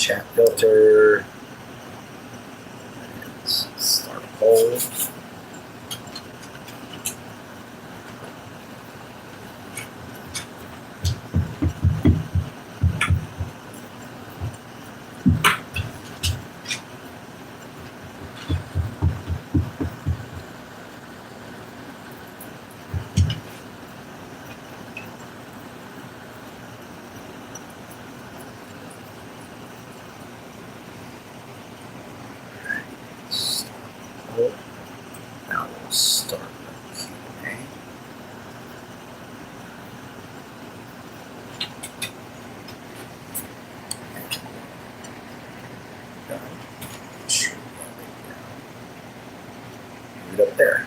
chat filter. Let's start a poll. Now we'll start the Q&A. Leave it up there.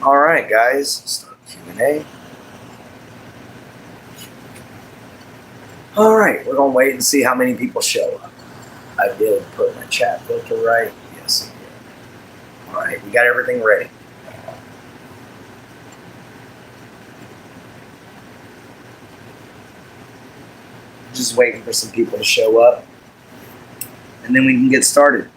All right, guys, start Q&A. All right, we're gonna wait and see how many people show up. I did put my chat filter right. Yes, I did. All right, we got everything ready. Just waiting for some people to show up, and then we can get started.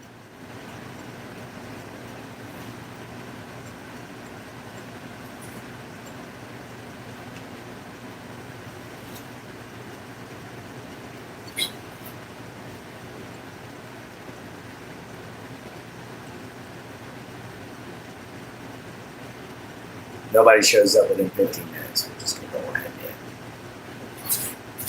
Nobody shows up within 15 minutes. We're just going to go ahead and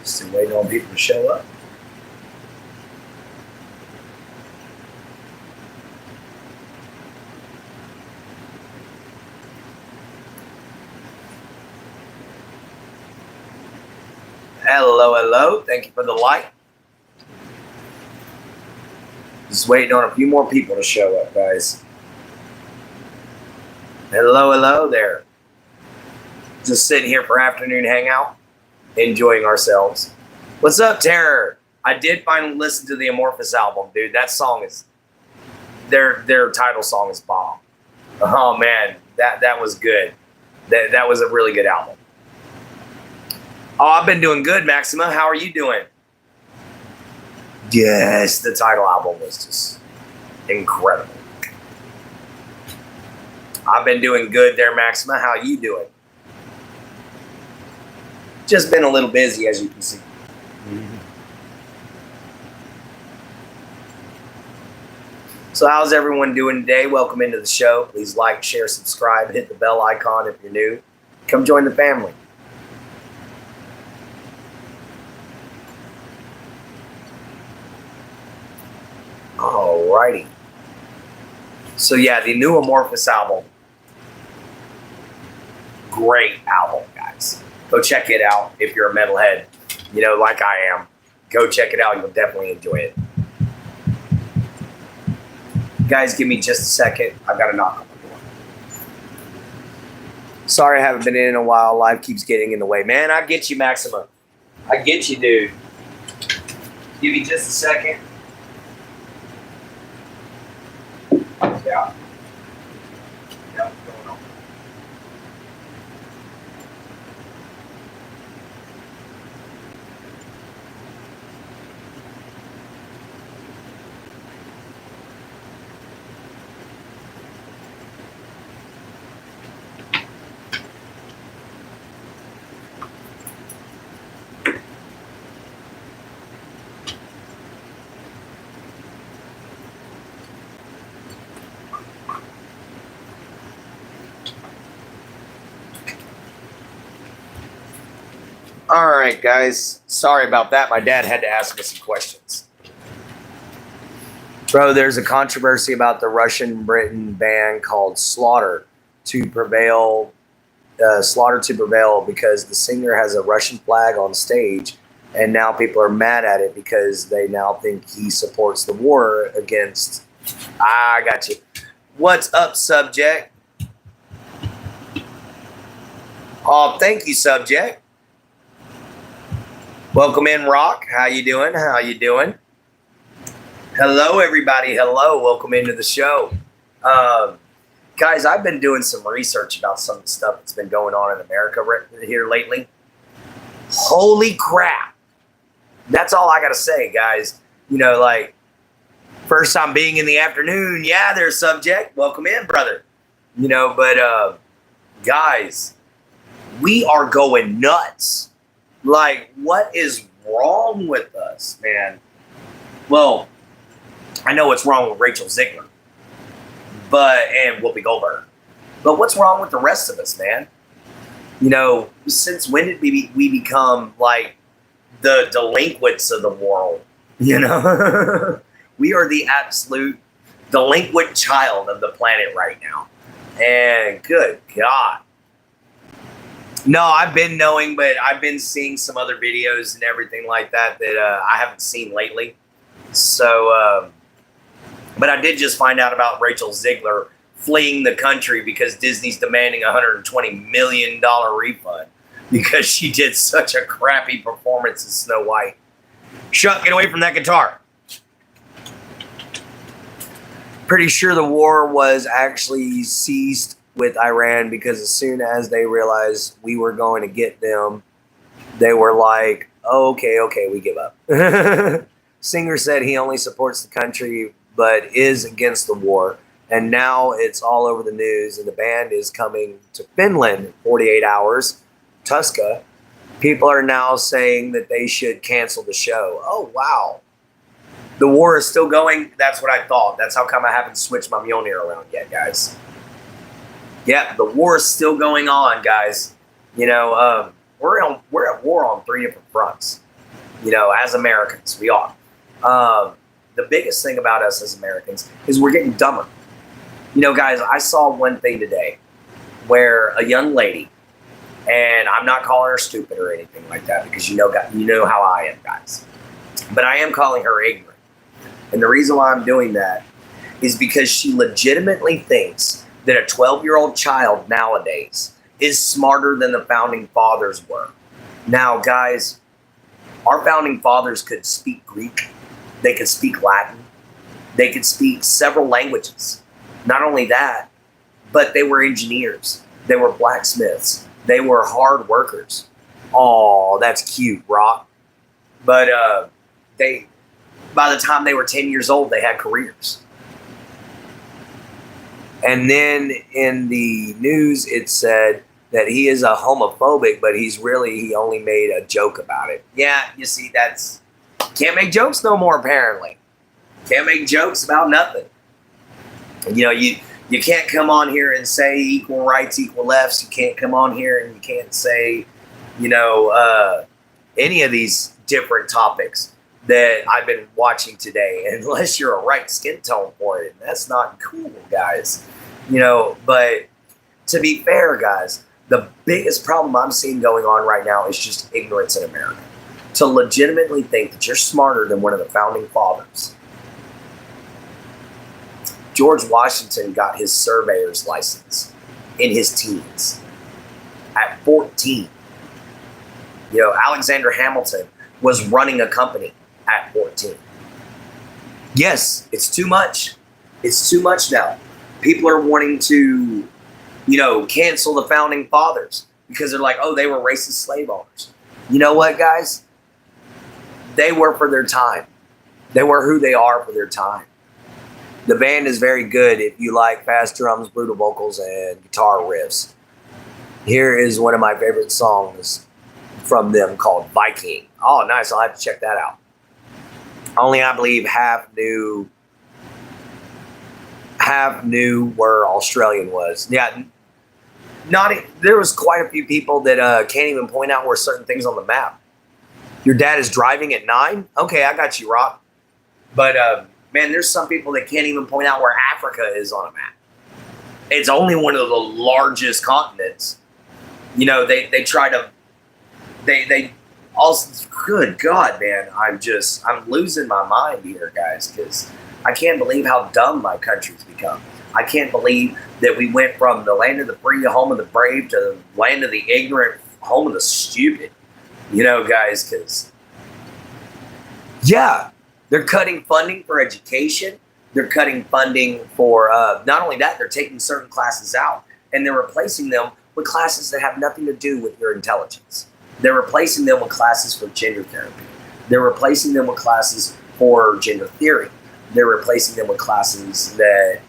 still waiting on people to show up. Hello, hello. Thank you for the like. Just waiting on a few more people to show up, guys. Hello, hello there. Just sitting here for afternoon hangout, enjoying ourselves. What's up, Terror? I did finally listen to the Amorphous album, dude. That song is their title song is bomb. Oh man, that was good. That was a really good album. Oh, I've been doing good, Maxima. How are you doing? Yes, the title album was just incredible. I've been doing good there, Maxima. How are you doing? Just been a little busy, as you can see. So how's everyone doing today? Welcome into the show. Please like, share, subscribe, hit the bell icon if you're new. Come join the family. Alrighty. So yeah, the new Amorphous album. Great album, guys. Go check it out if you're a metalhead, you know, like I am. Go check it out. You'll definitely enjoy it. Guys, give me just a second. I've got to knock on the door. Sorry I haven't been in a while. Life keeps getting in the way. Man, I get you, Maxima. I get you, dude. Give me just a second. Yeah. Yeah, what's going on? All right, guys. Sorry about that. My dad had to ask me some questions. Bro, there's a controversy about the Russian-Britain band called Slaughter to Prevail because the singer has a Russian flag on stage, and now people are mad at it because they now think he supports the war against... I got you. What's up, Subject? Oh, thank you, Subject. Welcome in, Rock. How you doing? How you doing? Hello, everybody. Hello. Welcome into the show. Guys, I've been doing some research about some of the stuff that's been going on in America here lately. Holy crap. That's all I got to say, guys. You know, like, first time being in the afternoon. Yeah, there's subject. Welcome in, brother. You know, but guys, we are going nuts. Like, what is wrong with us, man? Well, I know what's wrong with Rachel Ziegler, and Whoopi Goldberg. But what's wrong with the rest of us, man? You know, since when did we become like the delinquents of the world? You know, we are the absolute delinquent child of the planet right now. And good God. No, I've been knowing, but I've been seeing some other videos and everything like that I haven't seen lately. So, but I did just find out about Rachel Ziegler fleeing the country because Disney's demanding a $120 million refund because she did such a crappy performance as Snow White. Chuck, get away from that guitar. Pretty sure the war was actually ceased with Iran because as soon as they realized we were going to get them, they were like, oh, okay, we give up. Singer said he only supports the country but is against the war. And now it's all over the news and the band is coming to Finland in 48 hours, Tuska. People are now saying that they should cancel the show. Oh, wow. The war is still going? That's what I thought. That's how come I haven't switched my Mjolnir around yet, guys. Yeah, the war is still going on, guys. You know, we're at war on 3 different fronts. You know, as Americans, we are. The biggest thing about us as Americans is we're getting dumber. You know, guys, I saw one thing today where a young lady, and I'm not calling her stupid or anything like that because you know how I am, guys. But I am calling her ignorant. And the reason why I'm doing that is because she legitimately thinks that a 12-year-old child nowadays is smarter than the founding fathers were. Now, guys, our founding fathers could speak Greek. They could speak Latin. They could speak several languages. Not only that, but they were engineers. They were blacksmiths. They were hard workers. Oh, that's cute, Rock. But by the time they were 10 years old, they had careers. And then in the news, it said that he is a homophobic, but he only made a joke about it. Yeah, you see, can't make jokes no more, apparently. Can't make jokes about nothing. You know, you can't come on here and say equal rights, equal lefts. You can't come on here and you can't say, you know, any of these different topics that I've been watching today, unless you're a right skin tone for it. And that's not cool, guys. You know, but to be fair, guys, the biggest problem I'm seeing going on right now is just ignorance in America. To legitimately think that you're smarter than one of the founding fathers. George Washington got his surveyor's license in his teens at 14. You know, Alexander Hamilton was running a company at 14. Yes, it's too much. It's too much now. People are wanting to, you know, cancel the founding fathers because they're like, oh, they were racist slave owners. You know what, guys? They were for their time. They were who they are for their time. The band is very good if you like fast drums, brutal vocals, and guitar riffs. Here is one of my favorite songs from them called Viking. Oh, nice. I'll have to check that out. Only, I believe, half knew where Australian was. Yeah, there was quite a few people that can't even point out where certain things on the map. Your dad is driving at 9? Okay, I got you, Rock. But, man, there's some people that can't even point out where Africa is on a map. It's only one of the largest continents. You know, they try to, they also, good God, man, I'm losing my mind here, guys, because I can't believe how dumb my country's become. I can't believe that we went from the land of the free, home of the brave, to the land of the ignorant, home of the stupid. You know, guys, because Yeah, they're cutting funding for education. They're cutting funding for not only that, they're taking certain classes out and they're replacing them with classes that have nothing to do with your intelligence. They're replacing them with classes for gender therapy. They're replacing them with classes for gender theory. They're replacing them with classes that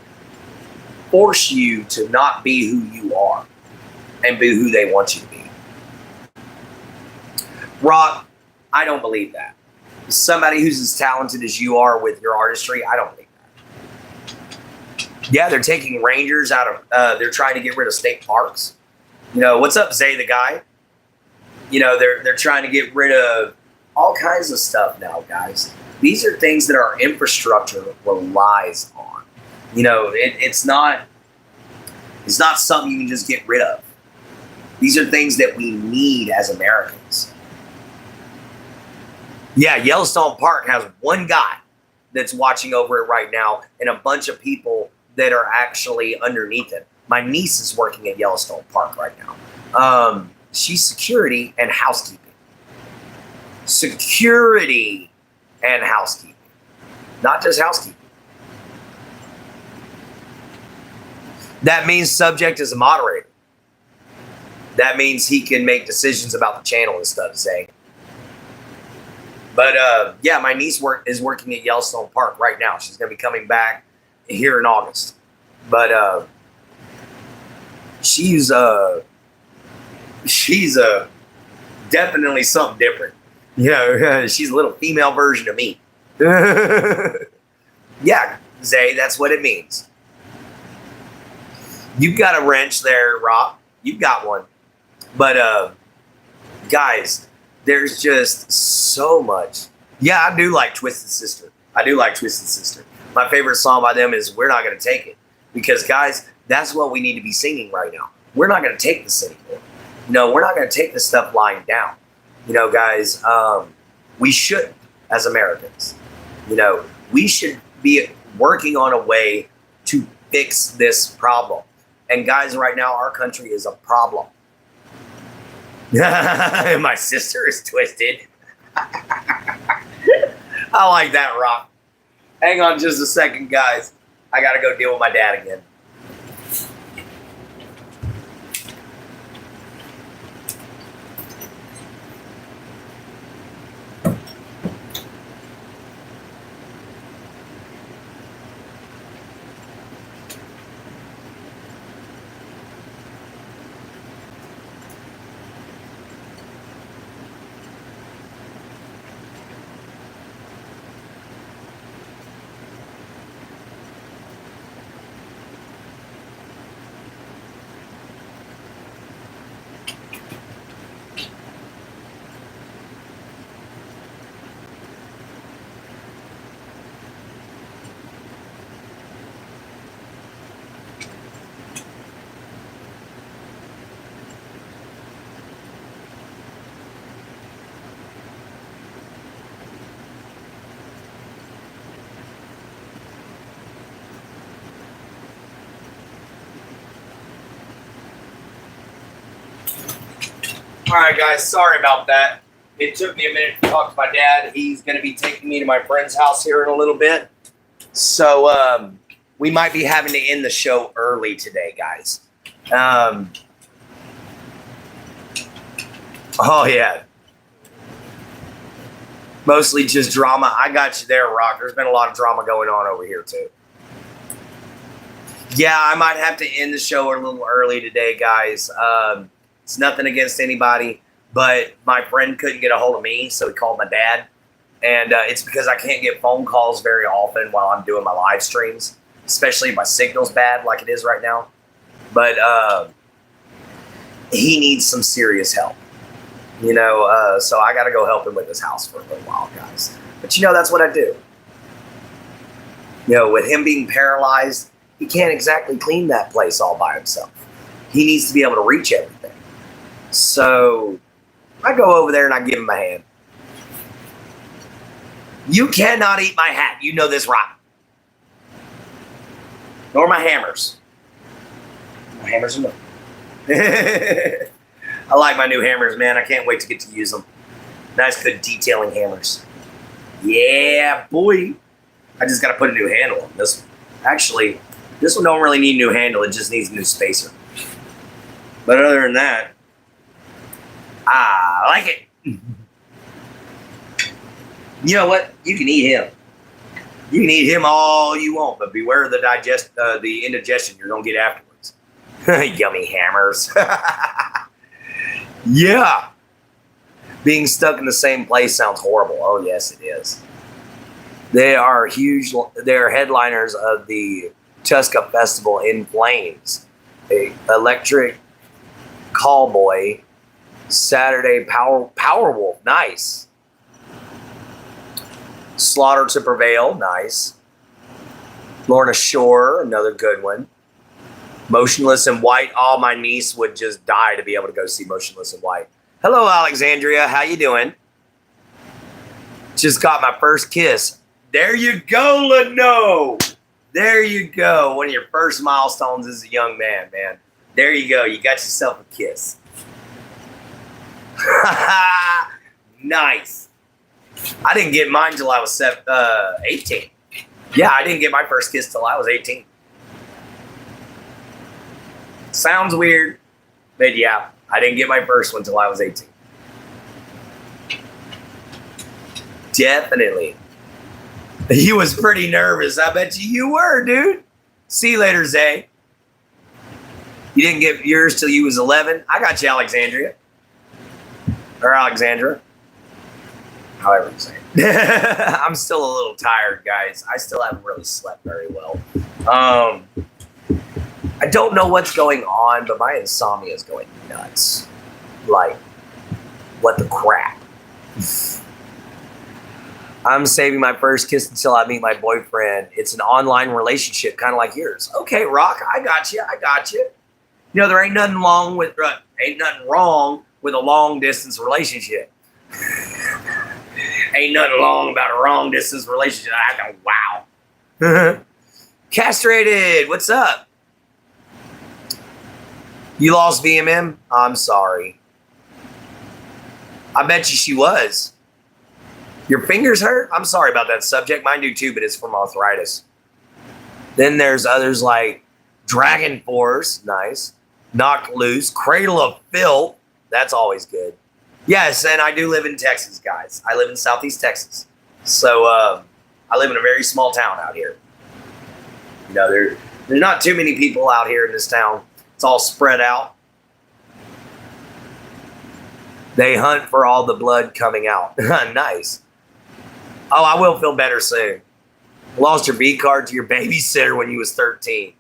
force you to not be who you are and be who they want you to be. Rock, I don't believe that. Somebody who's as talented as you are with your artistry, I don't believe that. Yeah, they're taking rangers out of, they're trying to get rid of state parks. You know, what's up, Zay the guy? You know, they're trying to get rid of all kinds of stuff now, guys. These are things that our infrastructure relies on. You know, it's not something you can just get rid of. These are things that we need as Americans. Yeah, Yellowstone Park has one guy that's watching over it right now and a bunch of people that are actually underneath it. My niece is working at Yellowstone Park right now. She's security and housekeeping. Security and housekeeping. Not just housekeeping. That means subject is a moderator. That means he can make decisions about the channel and stuff, say. But yeah, my niece is working at Yellowstone Park right now. She's going to be coming back here in August. But she's definitely something different. You know, she's a little female version of me. Yeah, Zay, that's what it means. You've got a wrench there, Rob. You've got one. But guys, there's just so much. Yeah, I do like Twisted Sister. I do like Twisted Sister. My favorite song by them is We're Not Gonna Take It. Because, guys, that's what we need to be singing right now. We're not gonna take this anymore. No, we're not gonna take this stuff lying down. You know, guys, we should, as Americans, you know, we should be working on a way to fix this problem. And guys, right now, our country is a problem. My sister is twisted. I like that, Rock. Hang on just a second, guys. I gotta go deal with my dad again. All right, guys, sorry about that. It took me a minute to talk to my dad. He's going to be taking me to my friend's house here in a little bit. So we might be having to end the show early today, guys. Oh, yeah. Mostly just drama. I got you there, Rock. There's been a lot of drama going on over here, too. Yeah, I might have to end the show a little early today, guys. It's nothing against anybody, but my friend couldn't get a hold of me, so he called my dad. And it's because I can't get phone calls very often while I'm doing my live streams, especially if my signal's bad like it is right now. But he needs some serious help, you know, so I got to go help him with his house for a little while, guys. But, you know, that's what I do. You know, with him being paralyzed, he can't exactly clean that place all by himself. He needs to be able to reach everything. So I go over there and I give him a hand. You cannot eat my hat. You know this, Rock. Nor my hammers. My hammers are no. I like my new hammers, man. I can't wait to get to use them. Nice, good detailing hammers. Yeah, boy. I just got to put a new handle on this one. Actually, this one don't really need a new handle. It just needs a new spacer. But other than that, I like it. You know what? You can eat him. You can eat him all you want, but beware of the indigestion you're gonna get afterwards. Yummy hammers. Yeah. Being stuck in the same place sounds horrible. Oh yes, it is. They are huge. They're headliners of the Tuska Festival in Flames. Electric Callboy, Saturday Powerwolf, nice. Slaughter to Prevail, nice. Lorna Shore, another good one. Motionless in White. Oh, my niece would just die to be able to go see Motionless in White. Hello, Alexandria. How you doing? Just got my first kiss. There you go, Leno. There you go. One of your first milestones as a young man, man. There you go. You got yourself a kiss. Nice. I didn't get mine till I was 18. Yeah, I didn't get my first kiss till I was 18. Sounds weird, but yeah, I didn't get my first one till I was 18. Definitely. He was pretty nervous. I bet you were, dude. See you later, Zay. You didn't get yours till you was 11. I got you, Alexandria. Or Alexandra. However you say it. I'm still a little tired, guys. I still haven't really slept very well. I don't know what's going on, but my insomnia is going nuts. Like, what the crap? I'm saving my first kiss until I meet my boyfriend. It's an online relationship, kind of like yours. Okay, Rock, I got you. You know, there ain't nothing wrong with a long distance relationship. Ain't nothing wrong about a long distance relationship. I go, wow. Castrated, what's up? You lost VMM? I'm sorry. I bet you she was. Your fingers hurt? I'm sorry about that subject. Mine do too, but it's from arthritis. Then there's others like Dragon Force, nice. Knocked Loose, Cradle of Filth, that's always good. Yes, and I do live in Texas, guys. I live in Southeast Texas. So I live in a very small town out here. You know, there's not too many people out here in this town. It's all spread out. They hunt for all the blood coming out. Nice. Oh, I will feel better soon. Lost your B card to your babysitter when you was 13.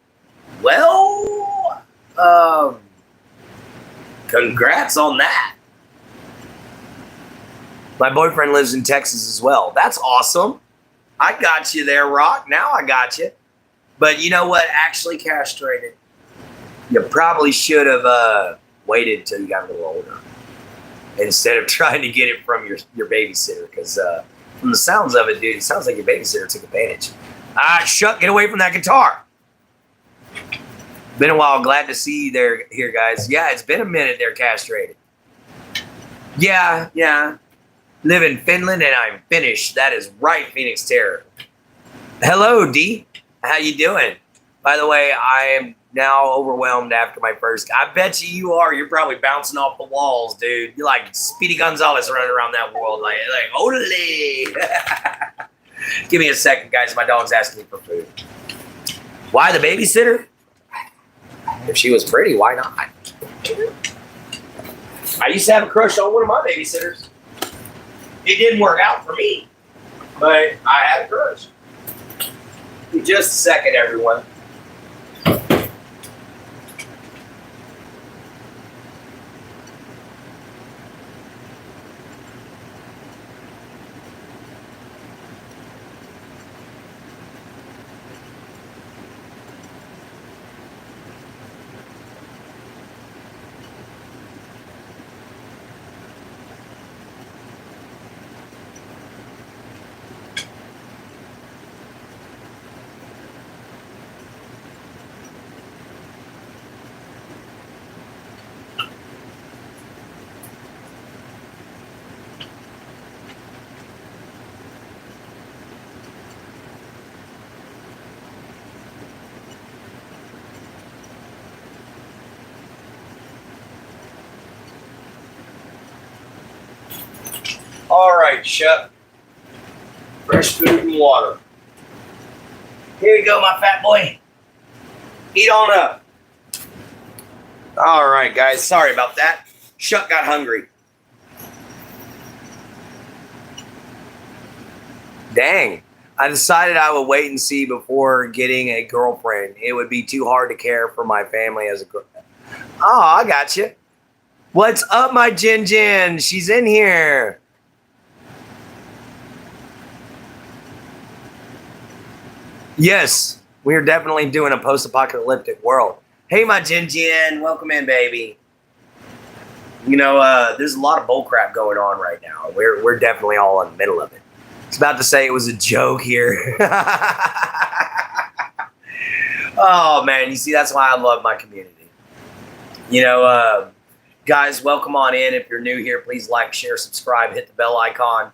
Well, congrats on that. My boyfriend lives in Texas as well. That's awesome. I got you there, Rock. Now I got you. But you know what? Actually castrated. You probably should have waited till you got a little older instead of trying to get it from your babysitter. Because from the sounds of it, dude, it sounds like your babysitter took advantage. Shuck, get away from that guitar. Been a while. Glad to see you here, guys. Yeah, it's been a minute they're castrated. Yeah. Live in Finland and I'm Finnish. That is right, Phoenix Terror. Hello, D. How you doing? By the way, I am now overwhelmed after my first. I bet you are. You're probably bouncing off the walls, dude. You're like Speedy Gonzalez running around that world, like holy. Give me a second, guys. My dog's asking me for food. Why the babysitter? If she was pretty, why not? I used to have a crush on one of my babysitters. It didn't work out for me, but I had a crush. Just a second, everyone. right, Shep. Fresh food and water. Here you go, my fat boy. Eat on up. All right, guys. Sorry about that. Shuck got hungry. Dang. I decided I would wait and see before getting a girlfriend. It would be too hard to care for my family as a girl. Oh, I got you. What's up, my Jin Jin? She's in here. Yes, we are definitely doing a post-apocalyptic world. Hey, my Jin Jin. Welcome in, baby. You know, there's a lot of bullcrap going on right now. We're definitely all in the middle of it. I was about to say it was a joke here. Oh, man. You see, that's why I love my community. You know, guys, welcome on in. If you're new here, please like, share, subscribe, hit the bell icon.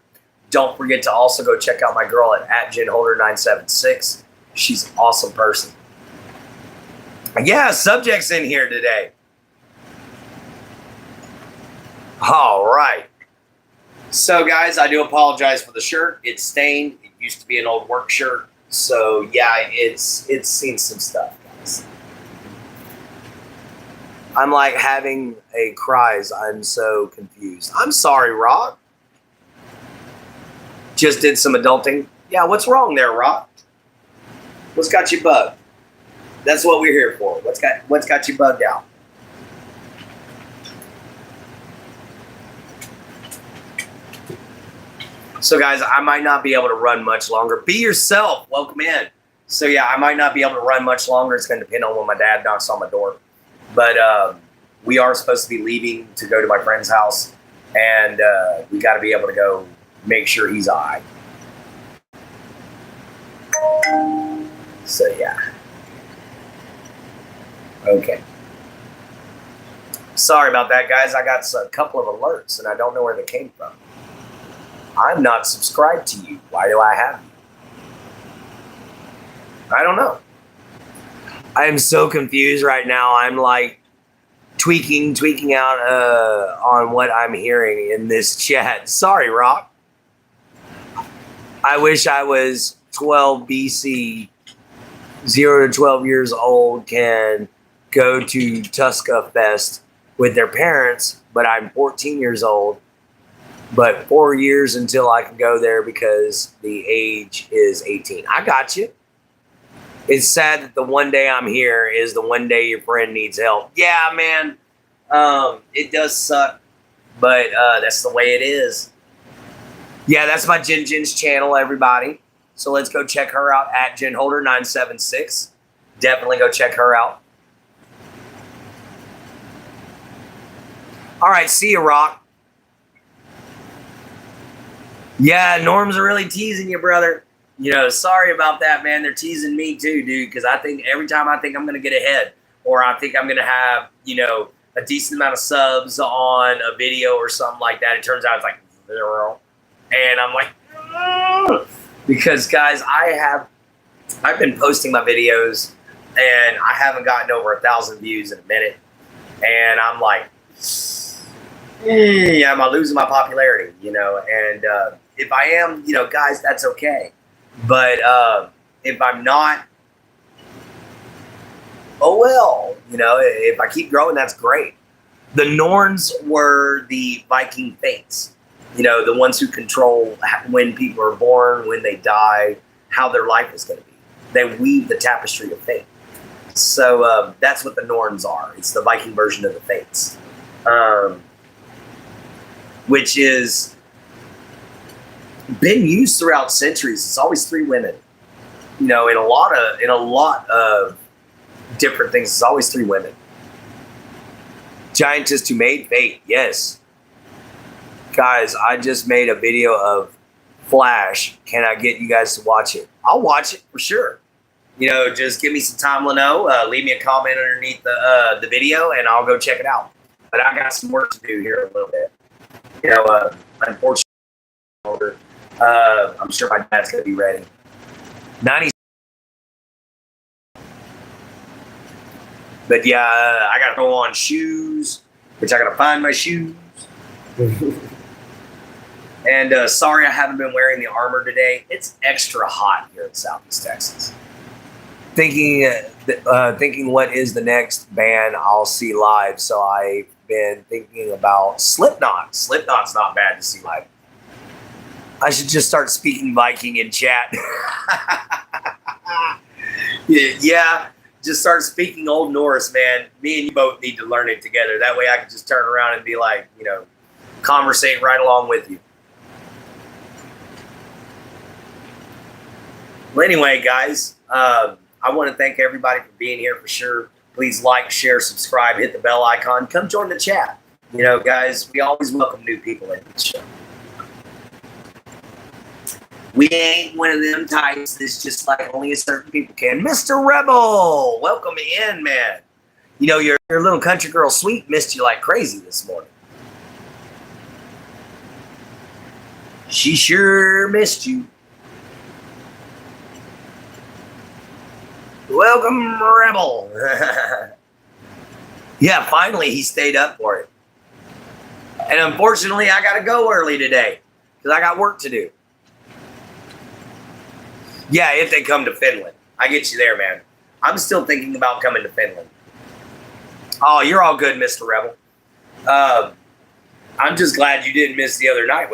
Don't forget to also go check out my girl at JenHolder976. She's an awesome person. Yeah, subject's in here today. All right. So, guys, I do apologize for the shirt. It's stained. It used to be an old work shirt. So, yeah, it's seen some stuff, guys. I'm like having a cries. I'm so confused. I'm sorry, Rock. Just did some adulting. Yeah, what's wrong there, Rock? What's got you bugged? That's what we're here for. What's got you bugged out? So, guys, I might not be able to run much longer. Be yourself. Welcome in. So, yeah, I might not be able to run much longer. It's going to depend on when my dad knocks on my door. But we are supposed to be leaving to go to my friend's house. And we got to be able to go make sure he's all right. So, yeah. Okay. Sorry about that, guys. I got a couple of alerts, and I don't know where they came from. I'm not subscribed to you. Why do I have you? I don't know. I am so confused right now. I'm like tweaking out on what I'm hearing in this chat. Sorry, Rock. I wish I was 12 BC, 0 to 12 years old, can go to Tuska Fest with their parents, but I'm 14 years old. But 4 years until I can go there because the age is 18. I got you. It's sad that the one day I'm here is the one day your friend needs help. Yeah, man. It does suck, but that's the way it is. Yeah, that's my Jin Jin's channel, everybody. So let's go check her out at JenHolder976. Definitely go check her out. All right, see you, Rock. Yeah, Norms are really teasing you, brother. You know, sorry about that, man. They're teasing me too, dude, because I think every time I think I'm going to get ahead or I think I'm going to have, you know, a decent amount of subs on a video or something like that, it turns out it's like 0. And I'm like, ugh. Because, guys, I've been posting my videos and I haven't gotten over 1,000 views in a minute. And I'm like, am I losing my popularity, you know? And if I am, you know, guys, that's okay. But if I'm not, oh well, you know, if I keep growing, that's great. The Norns were the Viking fates, you know, the ones who control when people are born, when they die, how their life is going to be. They weave the tapestry of fate. So that's what the Norns are. It's the Viking version of the fates, which is been used throughout centuries. It's always 3 women. You know, in a lot of different things, it's always 3 women. Giantess who made fate, yes. Guys, I just made a video of Flash. Can I get you guys to watch it? I'll watch it for sure. You know, just give me some time to know. Leave me a comment underneath the video, and I'll go check it out. But I got some work to do here a little bit. You know, unfortunately, I'm sure my dad's going to be ready. 90. But yeah, I got to throw on shoes, which I got to find my shoes. And sorry I haven't been wearing the armor today. It's extra hot here in Southeast Texas. Thinking what is the next band I'll see live. So I've been thinking about Slipknot. Slipknot's not bad to see live. I should just start speaking Viking in chat. Yeah, just start speaking Old Norse, man. Me and you both need to learn it together. That way I can just turn around and be like, conversate right along with you. Well, anyway, guys, I want to thank everybody for being here for sure. Please like, share, subscribe, hit the bell icon. Come join the chat. Guys, we always welcome new people into the show. We ain't one of them types that's just like only a certain people can. Mr. Rebel, welcome in, man. Your little country girl Sweet missed you like crazy this morning. She sure missed you. Welcome, Rebel. Yeah, finally he stayed up for it. And unfortunately, I got to go early today because I got work to do. Yeah, if they come to Finland. I get you there, man. I'm still thinking about coming to Finland. Oh, you're all good, Mr. Rebel. I'm just glad you didn't miss the other night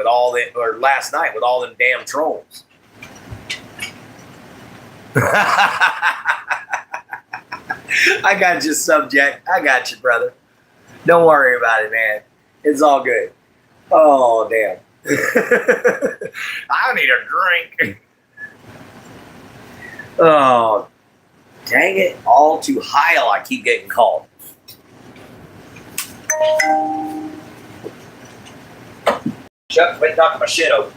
last night with all them damn trolls. I got you, subject. I got you, brother. Don't worry about it, man. It's all good. Oh, damn. I need a drink. Oh, dang it. All too high, I keep getting called. Chuck, quit knocking my shit over.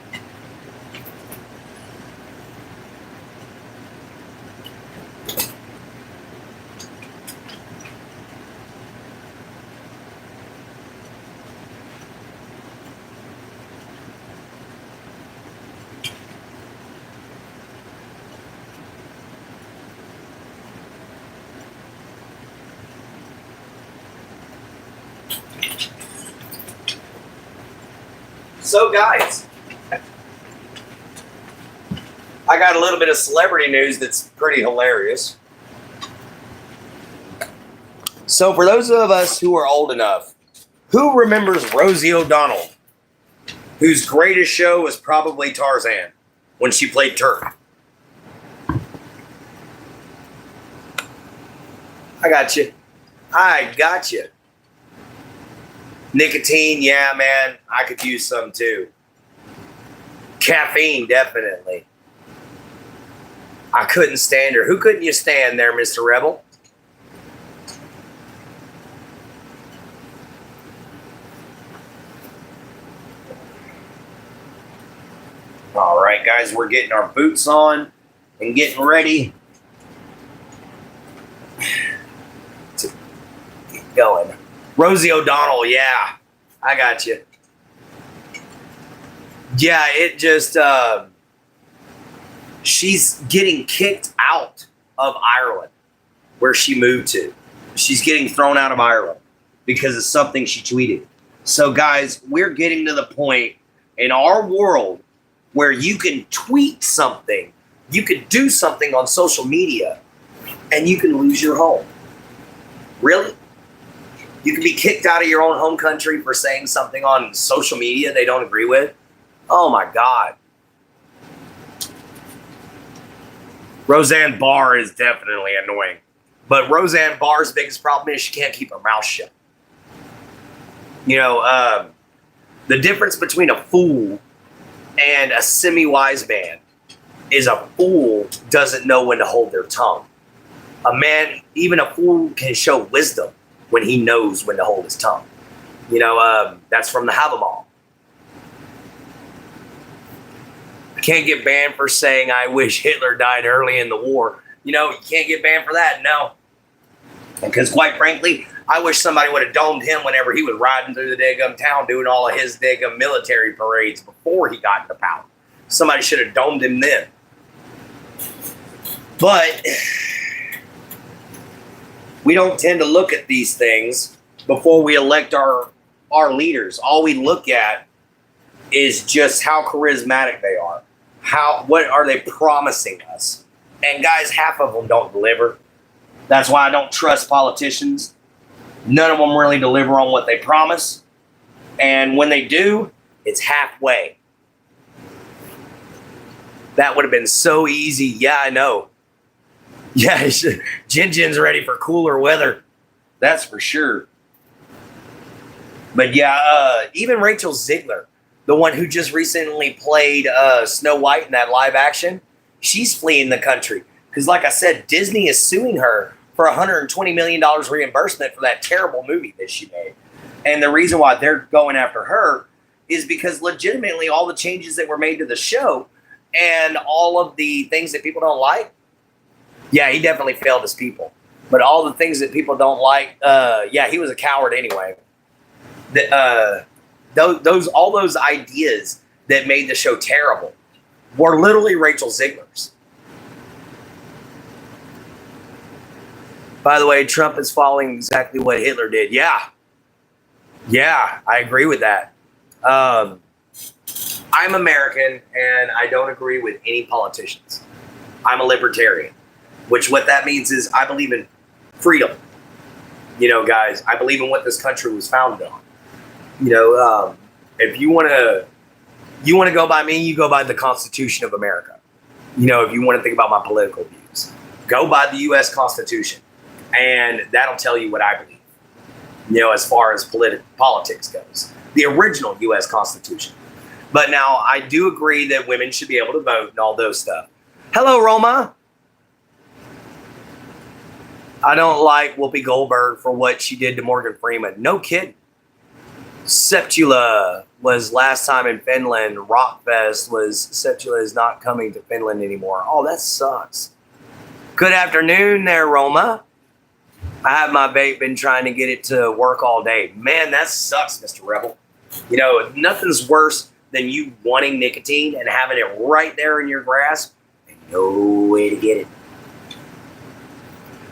So, guys, I got a little bit of celebrity news that's pretty hilarious. So, for those of us who are old enough, who remembers Rosie O'Donnell, whose greatest show was probably Tarzan when she played Turk? I got you. I got you. Nicotine, yeah, man. I could use some too. Caffeine, definitely. I couldn't stand her. Who couldn't you stand there, Mr. Rebel? All right, guys, we're getting our boots on and getting ready to get going. Rosie O'Donnell, yeah, I got you. Yeah, it just, she's getting kicked out of Ireland, where she moved to. She's getting thrown out of Ireland because of something she tweeted. So, guys, we're getting to the point in our world where you can tweet something, you can do something on social media, and you can lose your home. Really? You can be kicked out of your own home country for saying something on social media they don't agree with? Oh, my God. Roseanne Barr is definitely annoying. But Roseanne Barr's biggest problem is she can't keep her mouth shut. The difference between a fool and a semi-wise man is a fool doesn't know when to hold their tongue. Even a fool can show wisdom when he knows when to hold his tongue. That's from the Havamal. I can't get banned for saying I wish Hitler died early in the war. You can't get banned for that, no. Because quite frankly, I wish somebody would have domed him whenever he was riding through the daggum town doing all of his daggum military parades before he got into power. Somebody should have domed him then. But we don't tend to look at these things before we elect our leaders. All we look at is just how charismatic they are. What are they promising us? And guys, half of them don't deliver. That's why I don't trust politicians. None of them really deliver on what they promise. And when they do, it's halfway. That would have been so easy. Yeah, I know. Yeah, Jin's ready for cooler weather. That's for sure. But yeah, even Rachel Ziegler, the one who just recently played Snow White in that live action, she's fleeing the country. Because like I said, Disney is suing her for $120 million reimbursement for that terrible movie that she made. And the reason why they're going after her is because legitimately all the changes that were made to the show and all of the things that people don't like, yeah, he definitely failed his people. But all the things that people don't like, yeah, he was a coward anyway. All those ideas that made the show terrible were literally Rachel Ziegler's. By the way, Trump is following exactly what Hitler did. Yeah, I agree with that. I'm American, and I don't agree with any politicians. I'm a libertarian, which what that means is I believe in freedom. You know, guys, I believe in what this country was founded on. You know, if you want to go by me, you go by the Constitution of America. You know, if you want to think about my political views, go by the U.S. Constitution, and that'll tell you what I believe. You know, as far as politics goes, the original U.S. Constitution. But now I do agree that women should be able to vote and all those stuff. Hello, Roma. I don't like Whoopi Goldberg for what she did to Morgan Freeman. No kidding. Septula was last time in Finland. Rockfest was Septula is not coming to Finland anymore. Oh, that sucks. Good afternoon there, Roma. I have my vape, been trying to get it to work all day. Man, that sucks, Mr. Rebel. You know, nothing's worse than you wanting nicotine and having it right there in your grasp and no way to get it.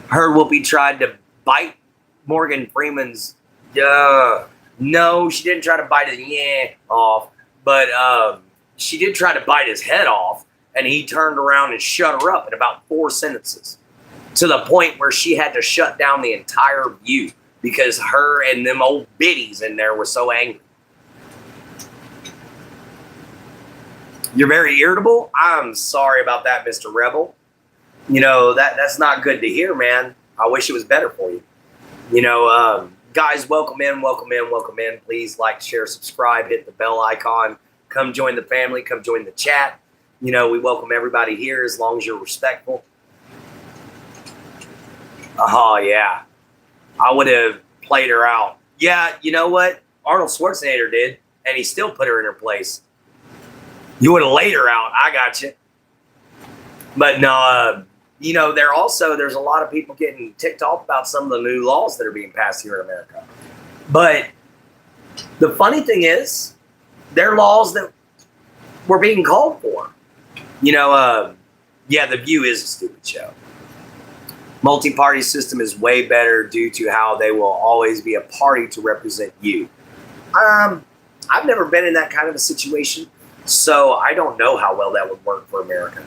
Heard Whoopi tried to bite Morgan Freeman's, no, she didn't try to bite his off, but she did try to bite his head off, and he turned around and shut her up in about 4 sentences, to the point where she had to shut down the entire view because her and them old biddies in there were so angry. You're very irritable? I'm sorry about that, Mr. Rebel. You know, that's not good to hear, man. I wish it was better for you. You know, guys, welcome in. Please like, share, subscribe, hit the bell icon. Come join the family. Come join the chat. You know, we welcome everybody here as long as you're respectful. Oh, yeah. I would have played her out. Yeah, you know what? Arnold Schwarzenegger did, and he still put her in her place. You would have laid her out. I got you. But no, you know, there's a lot of people getting ticked off about some of the new laws that are being passed here in America. But the funny thing is, they're laws that were being called for. You know, yeah, The View is a stupid show. Multi-party system is way better due to how they will always be a party to represent you. I've never been in that kind of a situation, so I don't know how well that would work for America.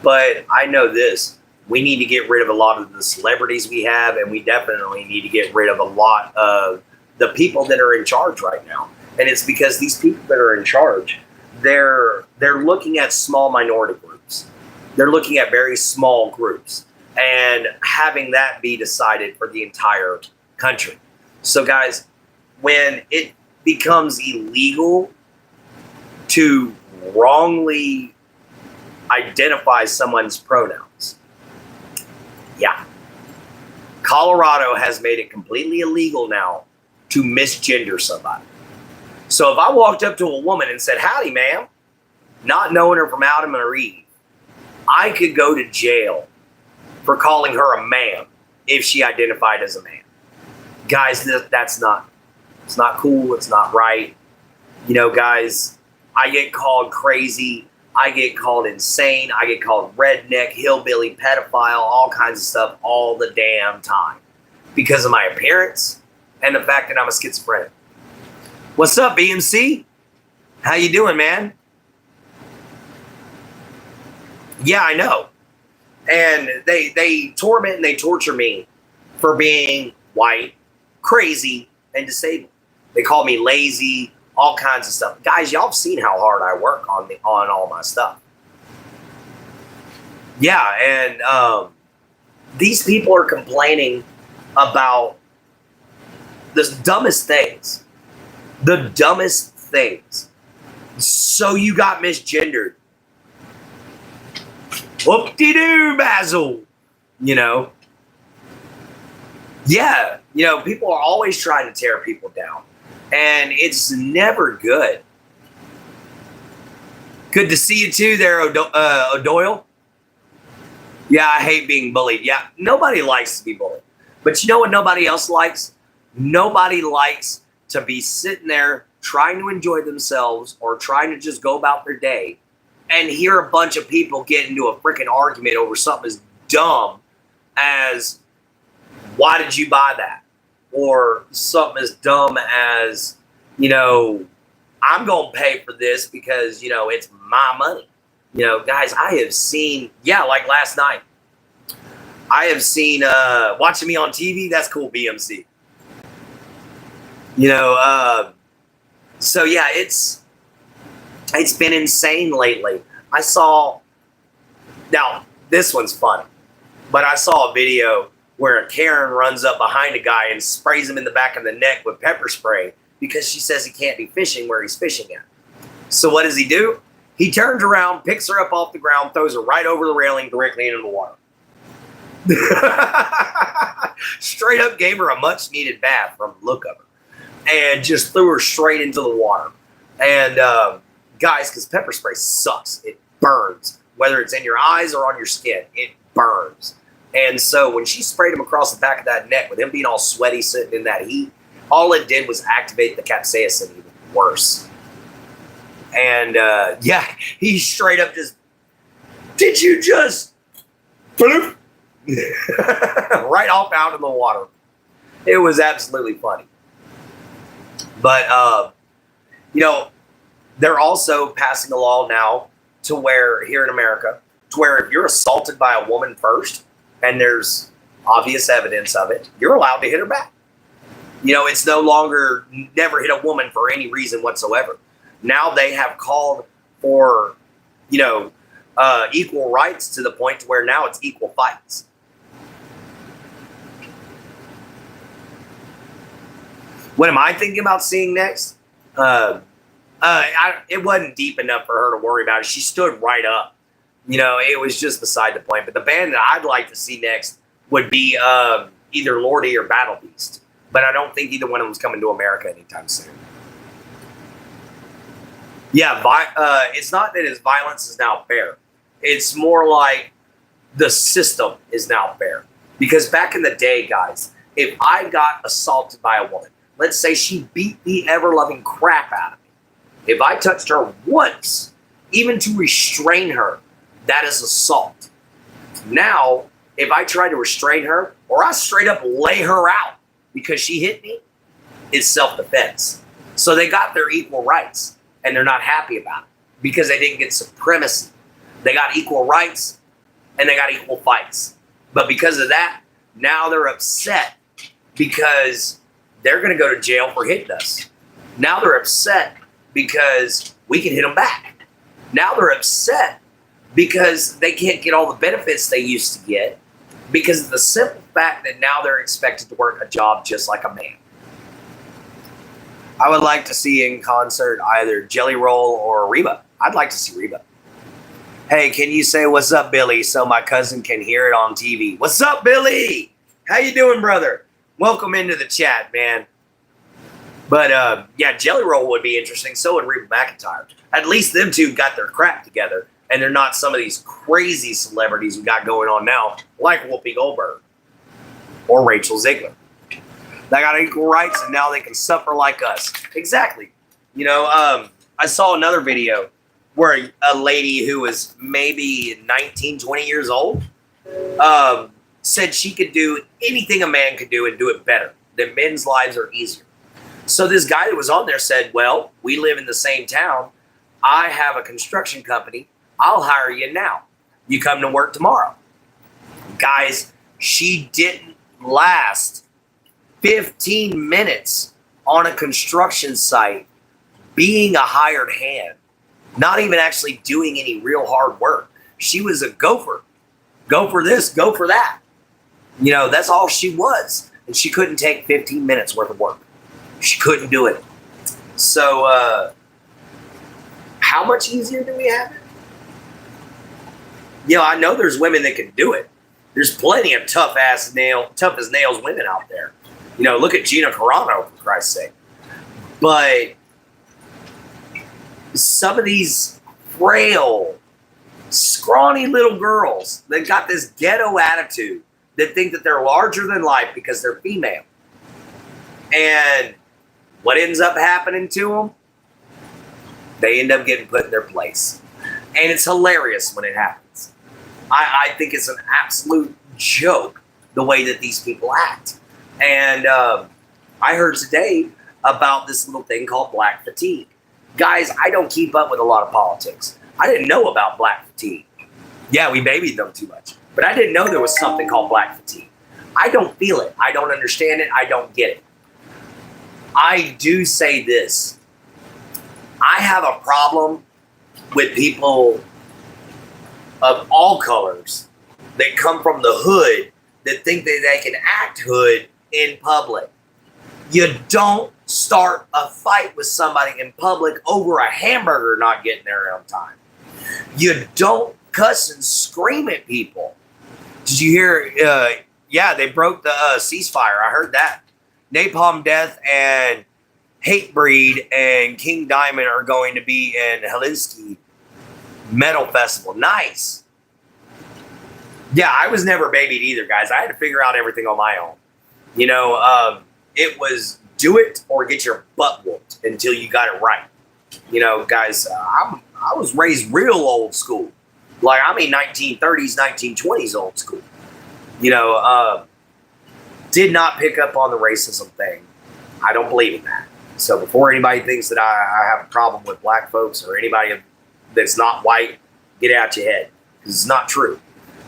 But I know this. We need to get rid of a lot of the celebrities we have, and we definitely need to get rid of a lot of the people that are in charge right now. And it's because these people that are in charge, they're looking at small minority groups. They're looking at very small groups and having that be decided for the entire country. So guys, when it becomes illegal to wrongly identify someone's pronouns, yeah, Colorado has made it completely illegal now to misgender somebody. So if I walked up to a woman and said, "Howdy, ma'am," not knowing her from Adam or Eve, I could go to jail for calling her a ma'am if she identified as a man. Guys, it's not cool. It's not right. You know, guys, I get called crazy. I get called insane. I get called redneck, hillbilly, pedophile, all kinds of stuff all the damn time because of my appearance and the fact that I'm a schizophrenic. What's up, BMC? How you doing, man? Yeah, I know. And they torment and they torture me for being white, crazy, and disabled. They call me lazy, all kinds of stuff. Guys, y'all have seen how hard I work on all my stuff. Yeah, and these people are complaining about the dumbest things. The dumbest things. So you got misgendered. Whoop-de-doo, Basil. You know? Yeah. You know, people are always trying to tear people down. And it's never good. Good to see you too there, O'Doyle. Yeah, I hate being bullied. Yeah, nobody likes to be bullied. But you know what nobody else likes? Nobody likes to be sitting there trying to enjoy themselves or trying to just go about their day and hear a bunch of people get into a freaking argument over something as dumb as, why did you buy that? Or something as dumb as, you know, I'm going to pay for this because, you know, it's my money. You know, guys, I have seen, yeah, like last night, I have seen, watching me on TV, that's cool, BMC. You know, so yeah, it's been insane lately. I saw, now this one's funny, but I saw a video where a Karen runs up behind a guy and sprays him in the back of the neck with pepper spray because she says he can't be fishing where he's fishing at. So what does he do? He turns around, picks her up off the ground, throws her right over the railing directly into the water. Straight up gave her a much needed bath from the look of her. And just threw her straight into the water. And guys, because pepper spray sucks. It burns. Whether it's in your eyes or on your skin, it burns. And so when she sprayed him across the back of that neck, with him being all sweaty sitting in that heat, all it did was activate the capsaicin even worse. And yeah, he straight up just, did you just bloop? Right off out in the water. It was absolutely funny. But, you know, they're also passing a law now to where, here in America, to where if you're assaulted by a woman first, and there's obvious evidence of it, you're allowed to hit her back. You know, it's no longer never hit a woman for any reason whatsoever. Now they have called for, you know, equal rights to the point to where now it's equal fights. What am I thinking about seeing next? It wasn't deep enough for her to worry about it. She stood right up. You know, it was just beside the point. But the band that I'd like to see next would be either Lordy or Battle Beast. But I don't think either one of them is coming to America anytime soon. Yeah, it's not that his violence is now fair. It's more like the system is now fair. Because back in the day, guys, if I got assaulted by a woman, let's say she beat the ever-loving crap out of me. If I touched her once, even to restrain her, that is assault. Now, if I try to restrain her, or I straight up lay her out because she hit me, it's self-defense. So they got their equal rights, and they're not happy about it because they didn't get supremacy. They got equal rights, and they got equal fights. But because of that, now they're upset because they're going to go to jail for hitting us. Now they're upset because we can hit them back. Now they're upset because they can't get all the benefits they used to get because of the simple fact that now they're expected to work a job just like a man. I would like to see in concert either Jelly Roll or Reba. I'd like to see Reba. Hey, can you say what's up, Billy, so my cousin can hear it on TV? What's up, Billy? How you doing, brother? Welcome into the chat, man. But, yeah, Jelly Roll would be interesting. So would Reba McEntire. At least them two got their crap together. And they're not some of these crazy celebrities we got going on now, like Whoopi Goldberg or Rachel Ziegler. They got equal rights, and now they can suffer like us. Exactly. You know, I saw another video where a lady who was maybe 19, 20 years old said she could do anything a man could do and do it better, that men's lives are easier. So this guy that was on there said, well, we live in the same town. I have a construction company. I'll hire you now. You come to work tomorrow. Guys, she didn't last 15 minutes on a construction site being a hired hand, not even actually doing any real hard work. She was a gopher. Go for this, go for that. You know, that's all she was. And she couldn't take 15 minutes worth of work. She couldn't do it. So, how much easier do we have it? You know, I know there's women that can do it. There's plenty of tough as nails women out there. You know, look at Gina Carano, for Christ's sake. But some of these frail, scrawny little girls that got this ghetto attitude that think that they're larger than life because they're female. And what ends up happening to them? They end up getting put in their place. And it's hilarious when it happens. I think it's an absolute joke the way that these people act. And I heard today about this little thing called black fatigue. Guys, I don't keep up with a lot of politics. I didn't know about black fatigue. Yeah, we babied them too much. But I didn't know there was something called black fatigue. I don't feel it. I don't understand it. I don't get it. I do say this. I have a problem with people of all colors that come from the hood that think that they can act hood in public. You don't start a fight with somebody in public over a hamburger not getting there on time. You don't cuss and scream at people. Did you hear? Yeah, they broke the ceasefire. I heard that. Napalm Death and Hatebreed and King Diamond are going to be in Helsinki Metal Festival. Nice. Yeah, I was never babied either, guys. I had to figure out everything on my own. You know, it was do it or get your butt whooped until you got it right. You know, guys, I was raised real old school. Like, I mean 1930s, 1920s old school. You know, did not pick up on the racism thing. I don't believe in that. So before anybody thinks that I have a problem with black folks or anybody that's not white, get it out your head. Because it's not true.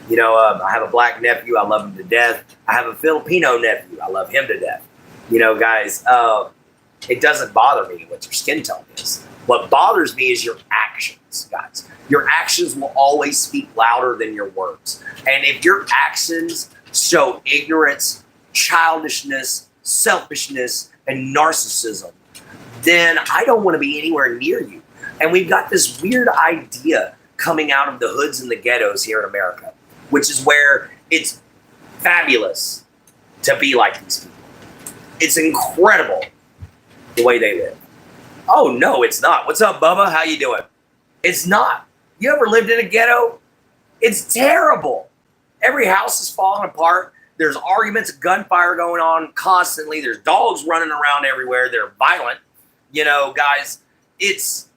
You know, I have a black nephew. I love him to death. I have a Filipino nephew. I love him to death. You know, guys, it doesn't bother me what your skin tone is. What bothers me is your actions, guys. Your actions will always speak louder than your words. And if your actions show ignorance, childishness, selfishness, and narcissism, then I don't want to be anywhere near you. And we've got this weird idea coming out of the hoods and the ghettos here in America, which is where it's fabulous to be like these people. It's incredible the way they live. Oh, no, it's not. What's up, Bubba? How you doing? It's not. You ever lived in a ghetto? It's terrible. Every house is falling apart. There's arguments, gunfire going on constantly. There's dogs running around everywhere. They're violent. You know, guys, it's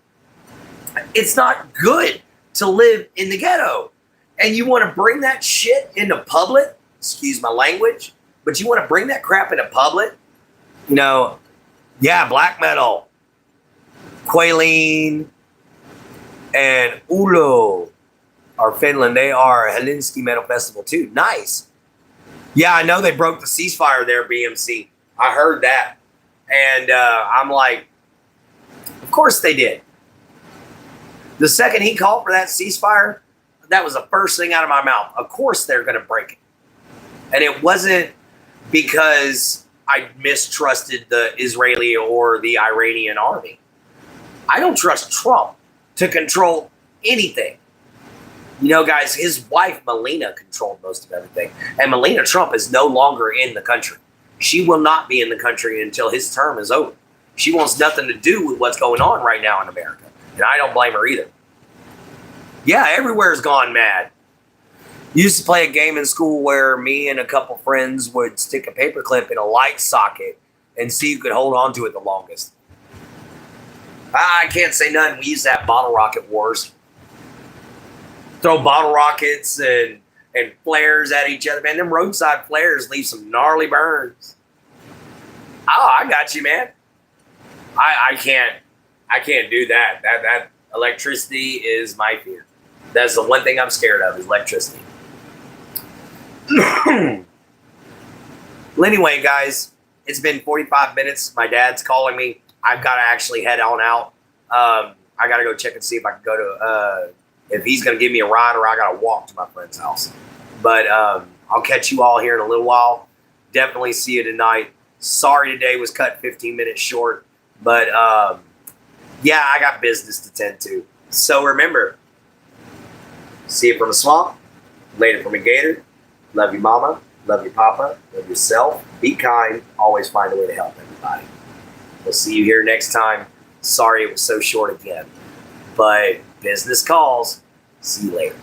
not good to live in the ghetto. And you want to bring that shit into public? Excuse my language. But you want to bring that crap into public? You know, yeah, black metal. Quaileen and Ulo are Finland. They are Helsinki Metal Festival too. Nice. Yeah, I know they broke the ceasefire there, BMC. I heard that. And I'm like, of course they did. The second he called for that ceasefire, that was the first thing out of my mouth. Of course they're going to break it. And it wasn't because I mistrusted the Israeli or the Iranian army. I don't trust Trump to control anything. You know, guys, his wife, Melania, controlled most of everything. And Melania Trump is no longer in the country. She will not be in the country until his term is over. She wants nothing to do with what's going on right now in America. And I don't blame her either. Yeah, everywhere's gone mad. Used to play a game in school where me and a couple friends would stick a paperclip in a light socket and see who could hold on to it the longest. I can't say nothing. We used to have bottle rocket wars. Throw bottle rockets and flares at each other. Man, them roadside flares leave some gnarly burns. Oh, I got you, man. I can't do that. That electricity is my fear. That's the one thing I'm scared of is electricity. Well, anyway, guys, it's been 45 minutes. My dad's calling me. I've got to actually head on out. I got to go check and see if I can go to, if he's going to give me a ride or I got to walk to my friend's house. But I'll catch you all here in a little while. Definitely see you tonight. Sorry today was cut 15 minutes short. But yeah, I got business to tend to. So remember, see it from a swamp, later from a gator. Love you, mama. Love you, papa. Love yourself. Be kind. Always find a way to help everybody. We'll see you here next time. Sorry it was so short again. But business calls. See you later.